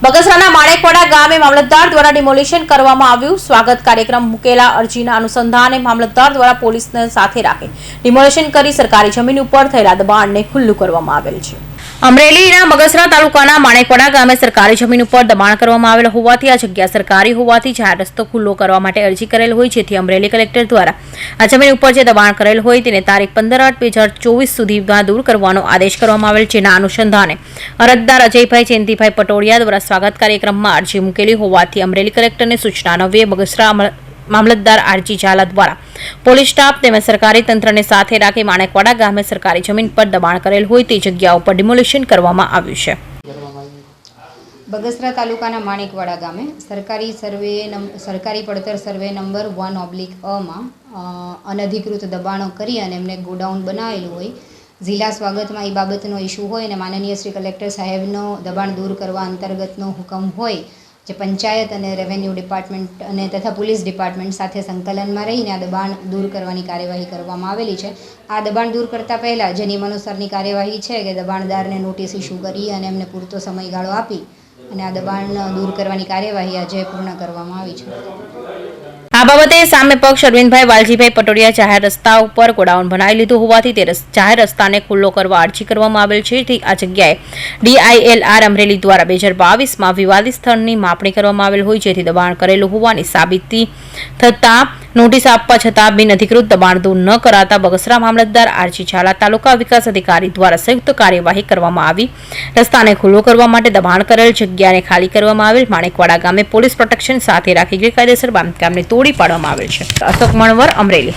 બગસરાના માણેકવાડા ગામે મામલતદાર દ્વારા ડિમોલિશન કરવામાં આવ્યું। સ્વાગત કાર્યક્રમ મૂકેલા અરજીના અનુસંધાને મામલતદાર દ્વારા પોલીસને સાથે રાખી ડિમોલિશન કરી સરકારી જમીન ઉપર થયેલા દબાણને ખુલ્લું કરવામાં આવેલ છે। અમરેલીના બગસરા તાલુકાના માણેકવાડા ગામે સરકારી જમીન ઉપર દબાણ કરવામાં આવેલ હોવાથી આ જગ્યા સરકારી હોવાથી જાહેર રસ્તો ખુલ્લો કરવા માટે અરજી કરેલ હોય, જેથી અમરેલી કલેક્ટર દ્વારા આ જમીન ઉપર જે દબાણ કરેલ હોય તેને તારીખ 15/8/2024 સુધીમાં દૂર કરવાનો આદેશ કરવામાં આવેલ, જેના અનુસંધાને અરજદાર અજયભાઈ ચેન્તીભાઈ પટોડિયા દ્વારા સ્વાગત કાર્યક્રમમાં અરજી મૂકેલી હોવાથી અમરેલી કલેક્ટરની સૂચના અન્વયે બગસરા મામલતદાર આરજી ઝાલા દ્વારા પોલીસ સ્ટાફ તેમજ સરકારી તંત્રને સાથે રાખી માણેકવાડા ગામે સરકારી જમીન પર દબાણ કરેલ હોય તે જગ્યા ઉપર ડિમોલિશન કરવામાં આવ્યું છે। બગસરા તાલુકાના માણેકવાડા ગામે સરકારી પડતર સર્વે નંબર 1/A માં અનધિકૃત દબાણો કરી અને એમને ગોડાઉન બનાવેલું હોય। જિલ્લા સ્વાગતમાં એ બાબતનો ઇસ્યુ હોય અને માનનીય શ્રી કલેક્ટર સાહેબનો દબાણ દૂર કરવા અંતર્ગતનો હુકમ હોય, જે પંચાયત અને રેવન્યુ ડિપાર્ટમેન્ટ અને તથા પોલીસ ડિપાર્ટમેન્ટ સાથે સંકલનમાં રહીને આ દબાણ દૂર કરવાની કાર્યવાહી કરવામાં આવેલી છે। આ દબાણ દૂર કરતાં પહેલાં જે નિયમ અનુસારની કાર્યવાહી છે કે દબાણદારને નોટિસ ઇસ્યુ કરી અને એમને પૂરતો સમયગાળો આપી અને આ દબાણ દૂર કરવાની કાર્યવાહી આજે પૂર્ણ કરવામાં આવી છે। આ બાબતે સામે પક્ષ અરવિંદભાઈ વાલજીભાઈ પટોડિયા જાહેર રસ્તા ઉપર ગોડાઉન બનાવી લીધું હોવાથી તે જાહેર રસ્તાને ખુલ્લો કરવા અરજી કરવામાં આવેલ છે। આ જગ્યાએ DILR અમરેલી દ્વારા 2022માં વિવાદિત સ્થળની માપણી કરવામાં આવેલ હોય, જેથી દબાણ કરેલું હોવાની સાબિતી થતાં નોટિસ આપવા છતાં બિન અધિકૃત દબાણ દૂર ન કરાતા બગસરા મામલતદાર આરજી ઝાલા તાલુકા વિકાસ અધિકારી દ્વારા સંયુક્ત કાર્યવાહી કરવામાં આવી। રસ્તાને ખુલ્લો કરવા માટે દબાણ કરેલ જગ્યાને ખાલી કરવામાં આવેલ। માણેકવાડા ગામે પોલીસ પ્રોટેક્શન સાથે રાખી ગેરકાયદેસર બાંધકામને તોડી પાડવામાં આવેલ છે। અશોક મણવર, અમરેલી।